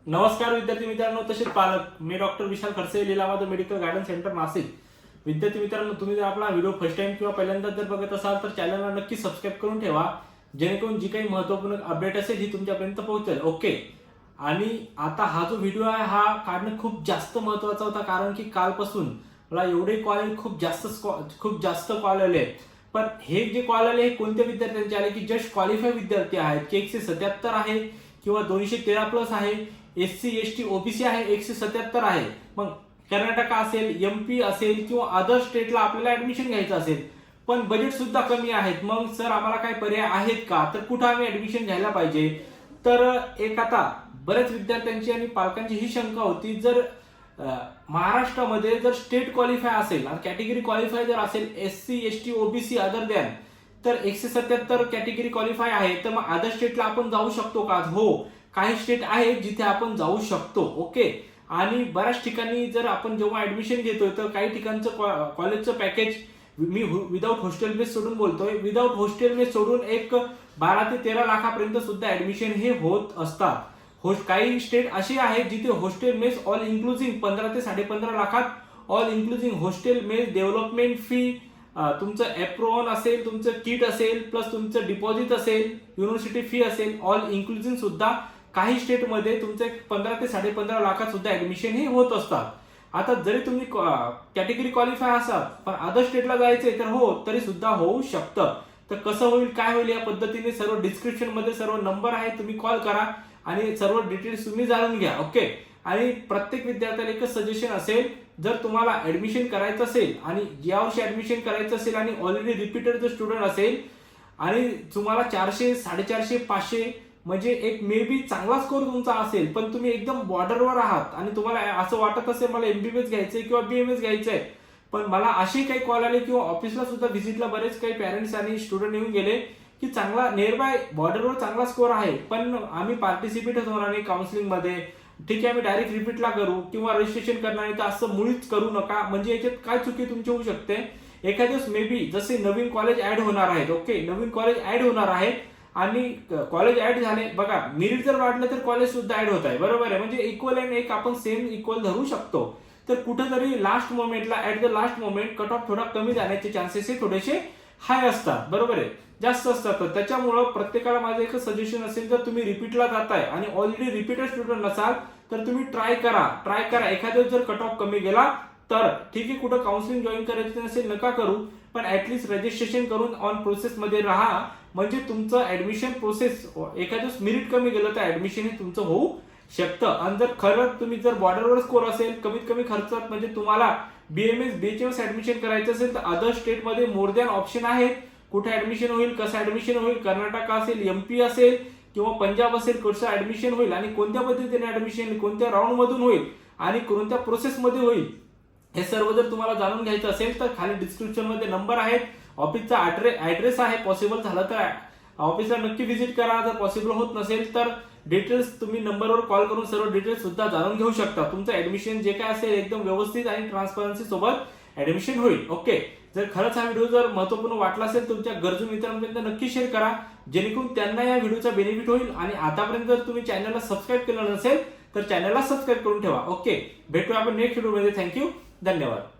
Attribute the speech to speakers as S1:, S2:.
S1: नमस्कार विद्यार्थी मित्रांनो, तसेच पालक. मी doctor Vishal Khadse, Lilavati medical guidance centre, Nashik. विद्यार्थी मित्रांनो, तुम्ही जर आपला व्हिडिओ फर्स्ट टाइम किंवा पहिल्यांदा जर बघत असाल तर चॅनलला नक्की सबस्क्राईब करून ठेवा, जेणेकरून जी काही महत्त्वपूर्ण अपडेट असेल ही तुमच्यापर्यंत पोहोचेल. ओके. आणि आता हा जो व्हिडिओ आहे हा काढणं खूप जास्त महत्त्वाचा होता, कारण की कालपासून मला एवढे कॉल खूप जास्त कॉल आले. पण हे जे कॉल आले हे कोणत्या विद्यार्थ्यांचे आले की जस्ट क्वालिफाय विद्यार्थी आहेत, की 177 आहे किंवा 213 प्लस आहे, SC ST OBC आहे 177 आहे. मग कर्नाटक असेल, MP असेल किंवा अदर स्टेटला आपल्याला ऍडमिशन घ्यायचं असेल, पण बजेट सुद्धा कमी आहेत. मग सर आम्हाला काय पर्याय आहेत का, तर कुठं आम्ही ऍडमिशन घ्यायला पाहिजे? तर एक आता बऱ्याच विद्यार्थ्यांची आणि पालकांची ही शंका होती, जर महाराष्ट्रामध्ये जर स्टेट क्वालिफाय असेल आणि कॅटेगरी क्वालिफाय जर असेल SC ST OBC other than, तर 177 कॅटेगरी क्वालिफाय आहे, तर मग अदर स्टेटला आपण जाऊ शकतो का? हो, काही स्टेट आहेत जिथे आपण जाऊ शकतो. ओके. आणि बऱ्याच ठिकाणी जर आपण जेव्हा ऍडमिशन घेतोय तर काही ठिकाणचं कॉलेजचं पॅकेज, मी विदाऊट हॉस्टेल मेस सोडून बोलतोय, विदाऊट हॉस्टेल मेस सोडून एक 12 ते 13 लाखापर्यंत सुद्धा ऍडमिशन हे होत असतात. काही स्टेट असे आहेत जिथे हॉस्टेल मेस ऑल इन्क्लुझिंग 15 ते 15.5 लाखात all including hostel mess, development fee, तुमचं एप्रॉन असेल, तुमचं किट असेल, प्लस तुमचं डिपॉझिट असेल, युनिव्हर्सिटी फी असेल, ऑल इन्क्लुझिंग सुद्धा काही स्टेटमध्ये तुमचे 15 ते 15.5 लाखात सुद्धा ऍडमिशन हे होत असतात. आता जरी तुम्ही कॅटेगरी क्वालिफाय असाल पण अदर स्टेटला जायचंय तर हो, तरी सुद्धा होऊ शकतं. तर कसं होईल, काय होईल, या पद्धतीने सर्व डिस्क्रिप्शन मध्ये सर्व नंबर आहे, तुम्ही कॉल करा आणि सर्व डिटेल्स तुम्ही जाणून घ्या. ओके. आणि प्रत्येक विद्यार्थ्याला एकच सजेशन असेल, जर तुम्हाला ऍडमिशन करायचं असेल आणि यावर्षी ऍडमिशन करायचं असेल आणि ऑलरेडी रिपीटेड जर स्टुडंट असेल आणि तुम्हाला 400, 450, 500 म्हणजे एक मे बी चांगला स्कोर तुमचा असेल, पण तुम्ही एकदम बॉर्डरवर आहात आणि तुम्हाला असं वाटत असेल मला MBBS घ्यायचंय किंवा BMS घ्यायचंय, पण मला असे काही कॉल आले किंवा ऑफिसला सुद्धा व्हिजिटला बरेच काही पेरेंट्स आणि स्टुडंट येऊन गेले की चांगला नियर बाय बॉर्डरवर चांगला स्कोर आहे, पण आम्ही पार्टिसिपेटच होणार नाही काउन्सिलिंग मध्ये, ठीक आहे आम्ही डायरेक्ट रिपीटला करू किंवा रजिस्ट्रेशन करणार नाही, तर असं मुळीच करू नका. म्हणजे याच्यात काय चुकी तुमची होऊ शकते, एखाद्या दिवस मे बी जसे नवीन कॉलेज ऍड होणार आहेत, ओके, नवीन कॉलेज ऍड होणार आहेत आणि कॉलेज ऍड झाले, बघा मेरिट जर वाढलं तर कॉलेज सुद्धा ऍड होत आहे, बरोबर आहे, म्हणजे इक्वल अँड एक आपण सेम इक्वल धरू शकतो. तर कुठेतरी लास्ट मोमेंटला at the last moment cut off थोडा कमी जाण्याचे चान्सेस हे थोडेसे हाय असतात, बरोबर आहे, जास्त असतात. त्याच्यामुळं प्रत्येकाला माझं एकच सजेशन असेल, जर तुम्ही रिपीटला जाताय आणि ऑलरेडी रिपीटेड स्टुडंट नसाल तर तुम्ही ट्राय करा. एखाद्या जर कट ऑफ कमी गेला तर ठीक आहे, कुठं काउन्सिलिंग जॉईन करायचं नसेल नका करू, पण ऍटलीस्ट रजिस्ट्रेशन करून ऑन प्रोसेस मध्ये राहा, म्हणजे तुमचं ऍडमिशन प्रोसेस एखाद्या मेरिट कमी गेलं तर ऍडमिशन हे तुमचं होऊ शकतं. आणि जर खरंच तुम्ही जर बॉर्डरवर स्कोर असेल, कमीत कमी खर्चात म्हणजे तुम्हाला BMS BHMS ऍडमिशन करायचं असेल तर अदर स्टेटमध्ये मोर दॅन ऑप्शन आहेत. कुठे ऍडमिशन होईल, कसं ऍडमिशन होईल, कर्नाटक असेल, MP असेल किंवा पंजाब असेल, कसं ऍडमिशन होईल आणि कोणत्या पद्धतीने ऍडमिशन, कोणत्या राऊंड मधून होईल आणि कोणत्या प्रोसेसमध्ये होईल, हे सर्व जर तुम्हाला जाणून घ्यायचं असेल तर खाली डिस्क्रिप्शन मध्ये नंबर आहेत, ऑफिसचा ऍड्रेस आहे, पॉसिबल झालं तर ऑफिसला नक्की व्हिजिट करा. जर पॉसिबल होत नसेल तर डिटेल्स तुम्ही नंबरवर कॉल करून सर्व डिटेल्स सुद्धा जाणून घेऊ शकता. तुमचं ऍडमिशन जे काय असेल एकदम व्यवस्थित आणि ट्रान्सपरन्सी सोबत ऍडमिशन होईल. ओके. जर खरंच हा व्हिडिओ जर महत्त्वपूर्ण वाटला असेल तुमच्या गरजू मित्रांपर्यंत नक्की शेअर करा, जेणेकरून त्यांना या व्हिडिओचा बेनिफिट होईल. आणि आतापर्यंत जर तुम्ही चॅनलला सबस्क्राईब केलं नसेल तर चॅनलला सबस्क्राईब करून ठेवा. ओके. भेटूया आपण नेक्स्ट व्हिडिओमध्ये. थँक्यू, धन्यवाद.